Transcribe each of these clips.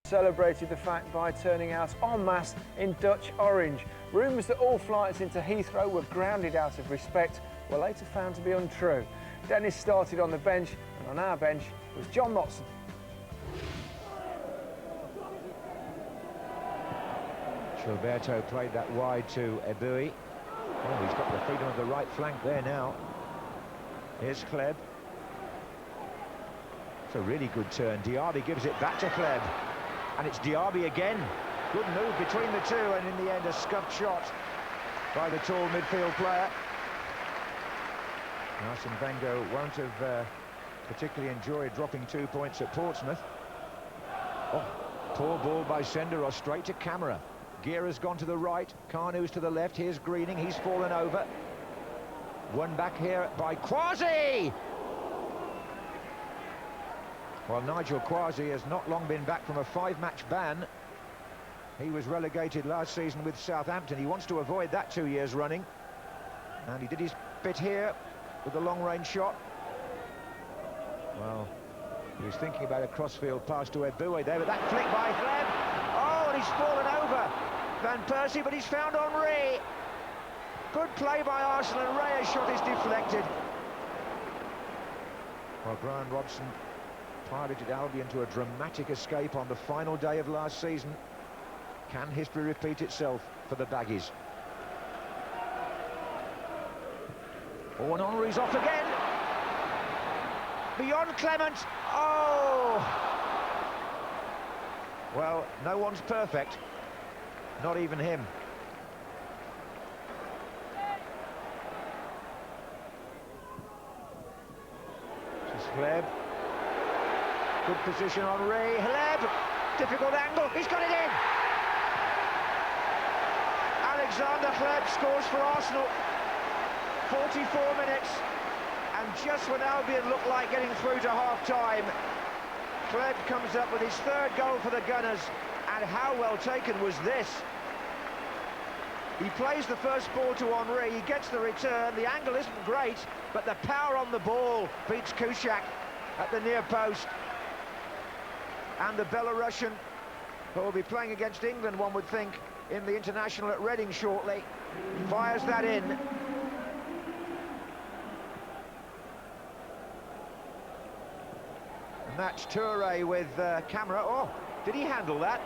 Celebrated the fact by turning out en masse in Dutch orange. Rumours that all flights into Heathrow were grounded out of respect were later found to be untrue. Dennis started on the bench, and on our bench was John Motson. Gilberto played that wide to Highbury. Oh, he's got the freedom of the right flank there now. Here's Kleb. It's a really good turn. Diaby gives it back to Kleb. And it's Diaby again. Good move between the two, and in the end a scuffed shot by the tall midfield player. Arsene Wenger won't have particularly enjoyed dropping 2 points at Portsmouth. Oh, poor ball by Senderos, straight to camera. Guerra's gone to the right, Carnew's to the left. Here's Greening, he's fallen over. One back here by Quasi! Well, Nigel Quasi has not long been back from a 5-match ban. He was relegated last season with Southampton. He wants to avoid that 2 years running. And he did his bit here with the long-range shot. Well, he was thinking about a crossfield pass to Highbury there, but that flick by Kleb. Oh, and he's fallen over Van Persie, but he's found Henry. Good play by Arsenal, and Reyes' shot is deflected. Well, Brian Robson piloted Albion to a dramatic escape on the final day of last season. Can history repeat itself for the Baggies? Oh, and Henry's off again. Beyond Clement. Oh! Well, no one's perfect. Not even him. This is Kleb. Good position, Henry. Kleb. Difficult angle. He's got it in. Alexander Kleb scores for Arsenal. 44 minutes. And just when Albion looked like getting through to half-time, Kleb comes up with his third goal for the Gunners. And how well taken was this? He plays the first ball to Henry, he gets the return, the angle isn't great, but the power on the ball beats Kuszczak at the near post. And the Belarusian, who will be playing against England, one would think, in the international at Reading shortly, fires that in. And that's Toure with camera. Oh, did he handle that?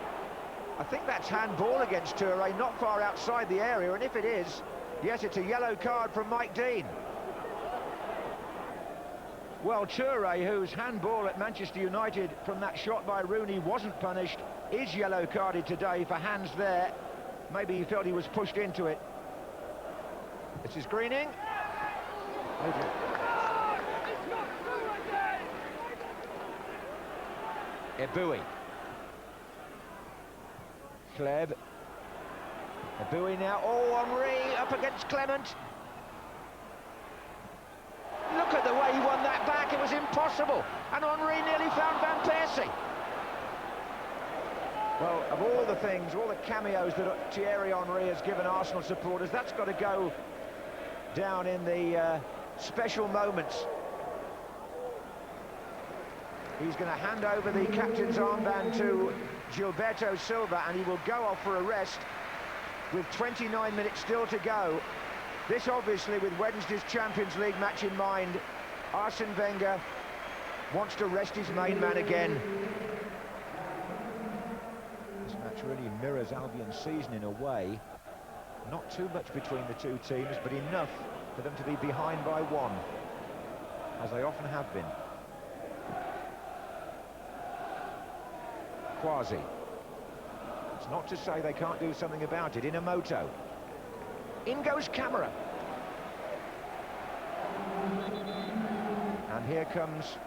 I think that's handball against Toure, not far outside the area, and if it is, yes, it's a yellow card from Mike Dean. Well, Toure, whose handball at Manchester United from that shot by Rooney wasn't punished, is yellow carded today for hands there. Maybe he felt he was pushed into it. This is Greening. Highbury. Kleb. Highbury now. Oh, Henry up against Clement. Look at the way he won that back. It was impossible. And Henry nearly found Van Persie. Well, of all the things, all the cameos that Thierry Henry has given Arsenal supporters, that's got to go down in the special moments. He's going to hand over the captain's armband to Gilberto Silva, and he will go off for a rest with 29 minutes still to go. This obviously with Wednesday's Champions League match in mind. Arsene Wenger wants to rest his main man again. This match really mirrors Albion's season in a way. Not too much between the two teams, but enough for them to be behind by one, as they often have been. Quasi. It's not to say they can't do something about it. Inamoto. In goes Camera. And here comes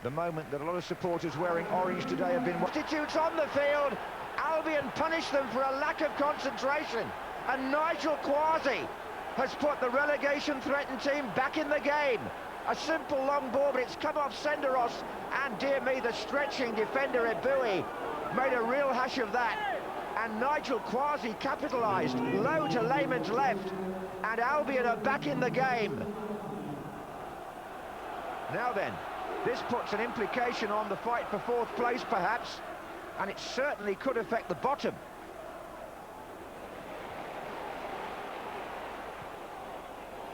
the moment that a lot of supporters wearing orange today have been... Substitutes on the field. Albion punished them for a lack of concentration. And Nigel Quasi has put the relegation-threatened team back in the game. A simple long ball, but it's come off Senderos. And dear me, the stretching defender Highbury made a real hash of that. And Nigel Quasi capitalised, low to Lehmann's left. And Albion are back in the game. Now then, this puts an implication on the fight for fourth place, perhaps. and it certainly could affect the bottom.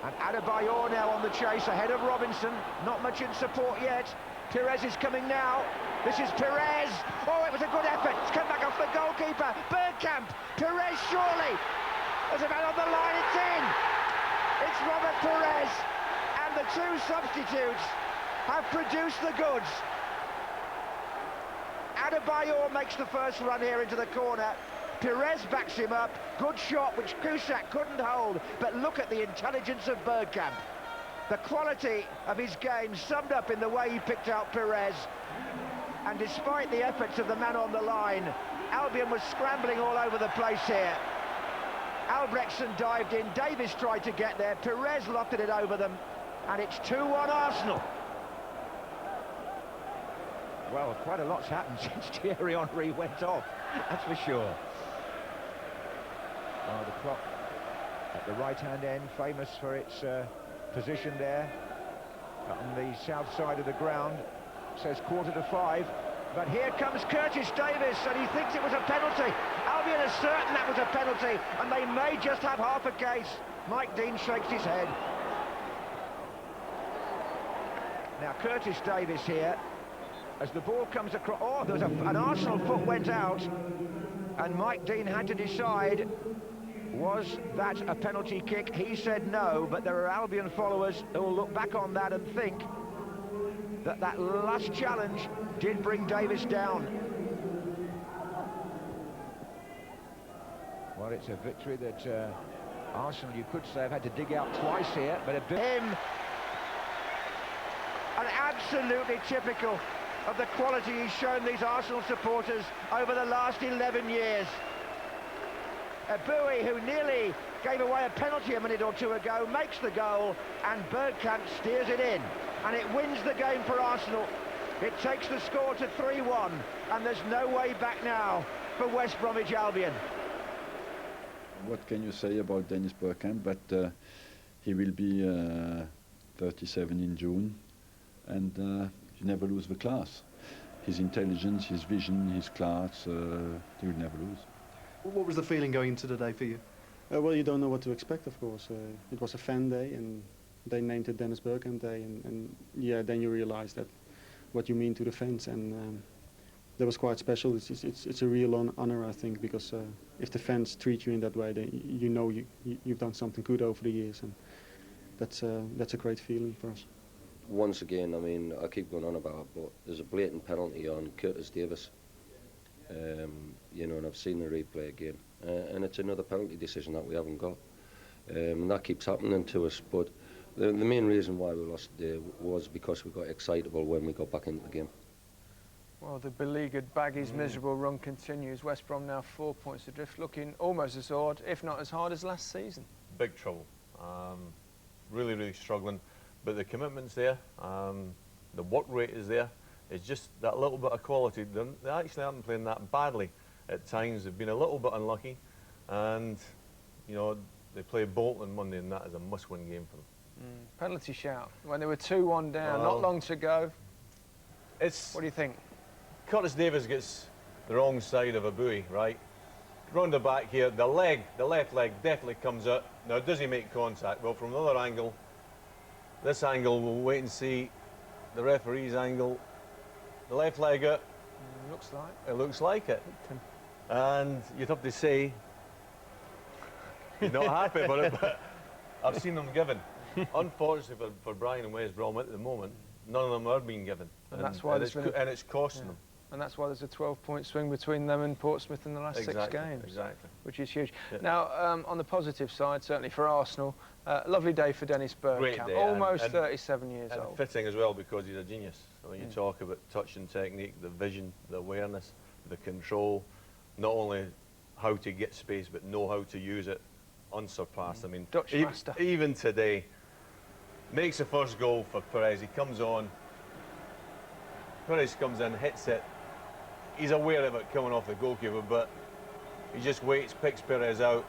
And Adebayor now on the chase ahead of Robinson. Not much in support yet. Perez is coming now. This is Perez. Oh, it was a good effort. It's come back off the goalkeeper. Bergkamp. Perez surely. There's a man on the line. It's in. It's Robert Perez. And the two substitutes have produced the goods. Adebayor makes the first run here into the corner. Perez backs him up. Good shot, which Cusack couldn't hold. But look at the intelligence of Bergkamp. The quality of his game summed up in the way he picked out Perez. And despite the efforts of the man on the line, Albion was scrambling all over the place here. Albrechtsen dived in, Davis tried to get there, Perez lofted it over them, and it's 2-1 Arsenal. Well, quite a lot's happened since Thierry Henry went off, that's for sure. Oh, the clock at the right-hand end, famous for its position there on the south side of the ground, says 4:45. But here comes Curtis Davis, and he thinks it was a penalty. Albion is certain that was a penalty, and they may just have half a case. Mike Dean shakes his head. Now Curtis Davis here, as the ball comes across. Oh, there was an Arsenal foot went out, and Mike Dean had to decide, was that a penalty kick? He said no, but there are Albion followers who will look back on that and think that that last challenge did bring Davis down. Well, it's a victory that Arsenal, you could say, have had to dig out twice here, but him, and absolutely typical of the quality he's shown these Arsenal supporters over the last 11 years. A Bowie, who nearly gave away a penalty a minute or two ago, makes the goal, and Bergkamp steers it in, and it wins the game for Arsenal. It takes the score to 3-1, and there's no way back now for West Bromwich Albion. What can you say about Dennis Bergkamp? But he will be 37 in June, and he never lose the class. His intelligence, his vision, his class, he will never lose. What was the feeling going into the day for you? Well, you don't know what to expect, of course. It was a fan day, and they named it Dennis Bergkamp Day, and yeah, then you realize that what you mean to the fans, and that was quite special. It's a real honor, I think, because if the fans treat you in that way, then you know you've done something good over the years, and that's a great feeling for us. Once again, I mean, I keep going on about it, but there's a blatant penalty on Curtis Davis. You know, and I've seen the replay again, and it's another penalty decision that we haven't got, and that keeps happening to us. But the main reason why we lost today was because we got excitable when we got back into the game. Well, the beleaguered Baggies' miserable run continues. West Brom now 4 points adrift, looking almost as hard, if not as hard as last season. Big trouble. Really, really struggling. But the commitment's there. The work rate is there. It's just that little bit of quality. They actually aren't playing that badly at times. They've been a little bit unlucky. And, you know, they play Bolton Monday, and that is a must-win game for them. Penalty shout. When they were 2-1 down, not long to go. What do you think? Curtis Davis gets the wrong side of a buoy, right? Round the back here, the left leg definitely comes out. Now, does he make contact? Well, from another angle, this angle, we'll wait and see. The referee's angle, the left leg out. Looks like. It looks like it. And you'd have to say, you're not happy about it, but I've seen them given. Unfortunately for Brian and West Brom at the moment, none of them are being given. And that's why it's costing them. And that's why there's a 12-point swing between them and Portsmouth in the last 6 games. Exactly. Which is huge. Yeah. Now, on the positive side, certainly for Arsenal, lovely day for Dennis Bergkamp. Great day. Almost 37 years and old. Fitting as well, because he's a genius. So when you talk about touch and technique, the vision, the awareness, the control, not only how to get space, but know how to use it, unsurpassed. I mean, Dutch master. Even today, makes the first goal for Perez. He comes on. Perez comes in, hits it. He's aware of it coming off the goalkeeper, but he just waits, picks Perez out,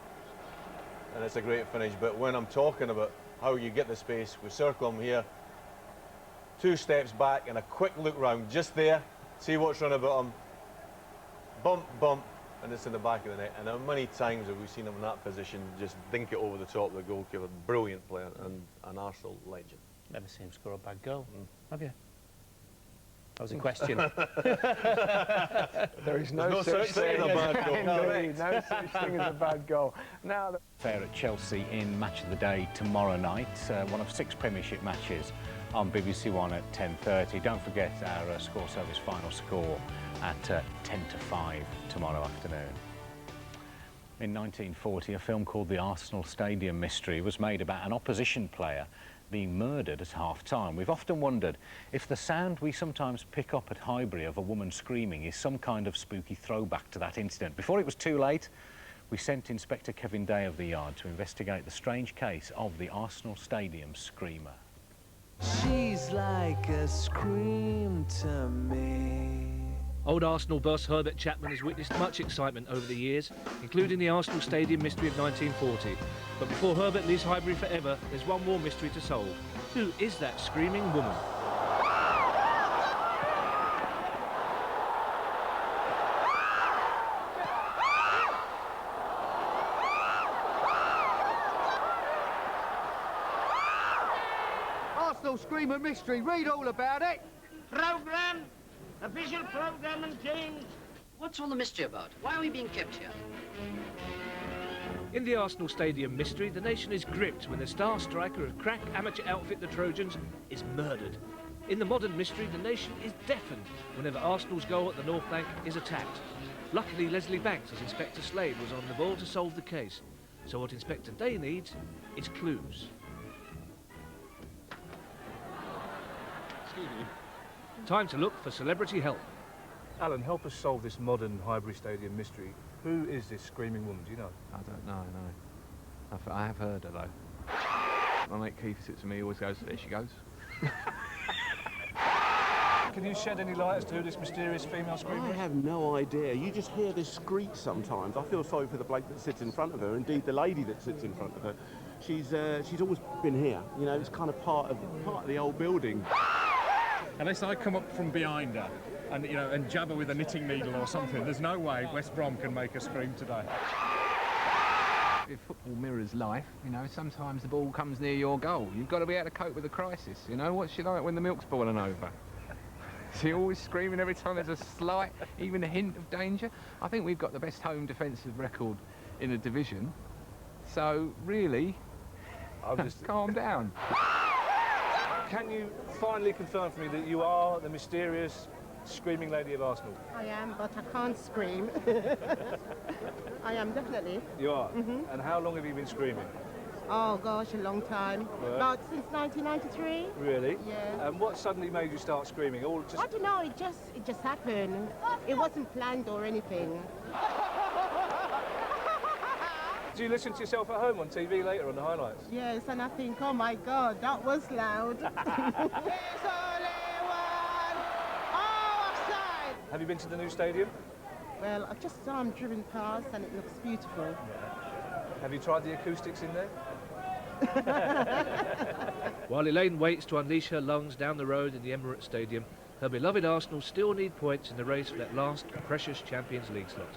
and it's a great finish. But when I'm talking about how you get the space, we circle him here, 2 steps back and a quick look round just there, see what's run about him, bump, and it's in the back of the net. And how many times have we seen him in that position just dink it over the top of the goalkeeper? Brilliant player and an Arsenal legend. Never seen him score a bad goal, have you? That was a question. There is no such thing as a bad goal. No such thing as a bad goal. Now, Fair at Chelsea in Match of the Day tomorrow night, one of 6 Premiership matches on BBC One at 10:30. Don't forget our Score Service final score at 10-5 tomorrow afternoon. In 1940, a film called The Arsenal Stadium Mystery was made about an opposition player being murdered at half-time. We've often wondered if the sound we sometimes pick up at Highbury of a woman screaming is some kind of spooky throwback to that incident. Before it was too late, we sent Inspector Kevin Day of the Yard to investigate the strange case of the Arsenal Stadium screamer. She's like a scream to me. Old Arsenal boss Herbert Chapman has witnessed much excitement over the years, including the Arsenal Stadium mystery of 1940. But before Herbert leaves Highbury forever, there's one more mystery to solve. Who is that screaming woman? Arsenal Screamer Mystery, read all about it. Programme! Official programme and change! What's all the mystery about? Why are we being kept here? In the Arsenal Stadium mystery, the nation is gripped when the star striker of crack amateur outfit the Trojans is murdered. In the modern mystery, the nation is deafened whenever Arsenal's goal at the North Bank is attacked. Luckily, Leslie Banks as Inspector Slade was on the ball to solve the case. So what Inspector Day needs is clues. Excuse me. Time to look for celebrity help. Alan, help us solve this modern Highbury Stadium mystery. Who is this screaming woman, do you know? I don't know, no. I have heard her, though. My mate Keith sits to me, he always goes, there she goes. Can you shed any light as to who this mysterious female screamer is? I have no idea. You just hear this screech sometimes. I feel sorry for the bloke that sits in front of her, indeed the lady that sits in front of her. She's always been here, you know, it's kind of part of the old building. Unless I come up from behind her and, you know, and jab her with a knitting needle or something, there's no way West Brom can make her scream today. If football mirrors life, you know, sometimes the ball comes near your goal. You've got to be able to cope with the crisis, you know. What's she like when the milk's boiling over? Is she always screaming every time there's a slight, even a hint of danger? I think we've got the best home defensive record in the division. So, really, calm down. Can you finally confirm for me that you are the mysterious screaming lady of Arsenal? I am, but I can't scream. I am, definitely. You are? And how long have you been screaming? Oh gosh, a long time. Right. About since 1993. Really? Yeah. And what suddenly made you start screaming? I don't know, it just happened. It wasn't planned or anything. Do you listen to yourself at home on TV later on the highlights? Yes, and I think, oh my God, that was loud. There's only one. Oh, offside! Have you been to the new stadium? Well, I've just driven past and it looks beautiful. Have you tried the acoustics in there? While Elaine waits to unleash her lungs down the road in the Emirates Stadium, her beloved Arsenal still need points in the race for that last precious Champions League slot.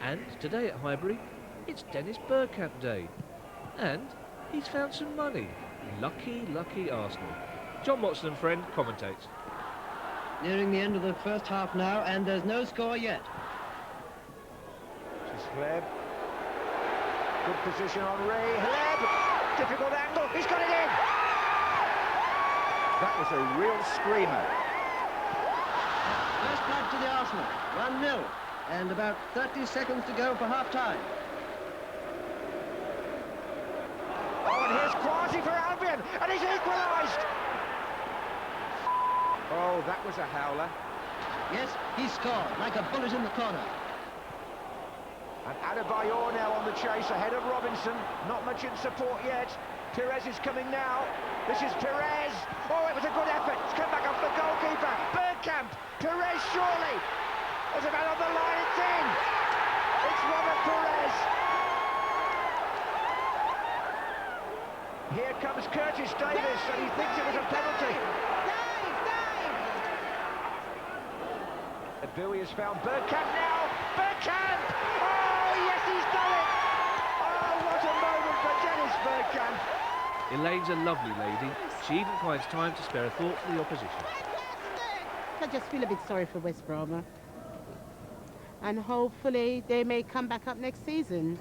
And today at Highbury, it's Dennis Bergkamp Day. And he's found some money. Lucky, lucky Arsenal. John Watson and friend commentates. Nearing the end of the first half now, and there's no score yet. Hleb. Good position on Ray. Hleb. Difficult angle. He's got it in. That was a real screamer. First blood to the Arsenal. 1-0. And about 30 seconds to go for half-time. Oh, and here's Quasi for Albion, and he's equalised. Oh, that was a howler. Yes, he scored, like a bullet in the corner. And Adebayor now on the chase, ahead of Robinson. Not much in support yet. Perez is coming now. This is Perez. Oh, it was a good effort. It's come back off the goalkeeper. Bergkamp. Perez, surely. There's a man on the line. It's in. It's Robert Perez. Here comes Curtis Davis, and he thinks it was a penalty. Bowie has found Bergkamp now. Bergkamp! Oh, yes, he's done it! Oh, what a moment for Dennis Bergkamp! Elaine's a lovely lady. She even finds time to spare a thought for the opposition. I just feel a bit sorry for West Brom. And hopefully they may come back up next season.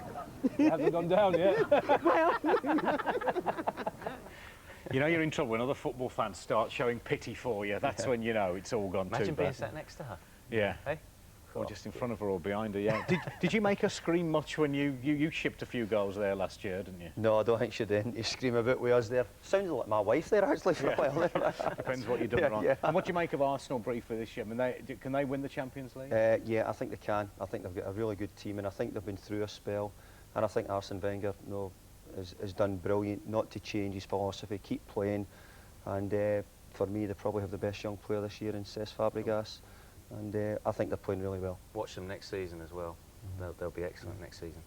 It hasn't gone down yet. Well, You know you're in trouble when other football fans start showing pity for you. That's when you know it's all gone too bad. Imagine being sat next to her. Yeah. Hey? Or just in front of her or behind her, yeah. Did you make her scream much when you shipped a few goals there last year, didn't you? No, I don't think she did. You scream a bit with us there. Sounded like my wife there, actually, for a while. Depends what you've done wrong. Yeah. And what do you make of Arsenal briefly this year? I mean, can they win the Champions League? Yeah, I think they can. I think they've got a really good team, and I think they've been through a spell. And I think Arsene Wenger has done brilliant not to change his philosophy, keep playing. And for me, they probably have the best young player this year in Cesc Fabregas. And I think they're playing really well. Watch them next season as well. They'll be excellent next season.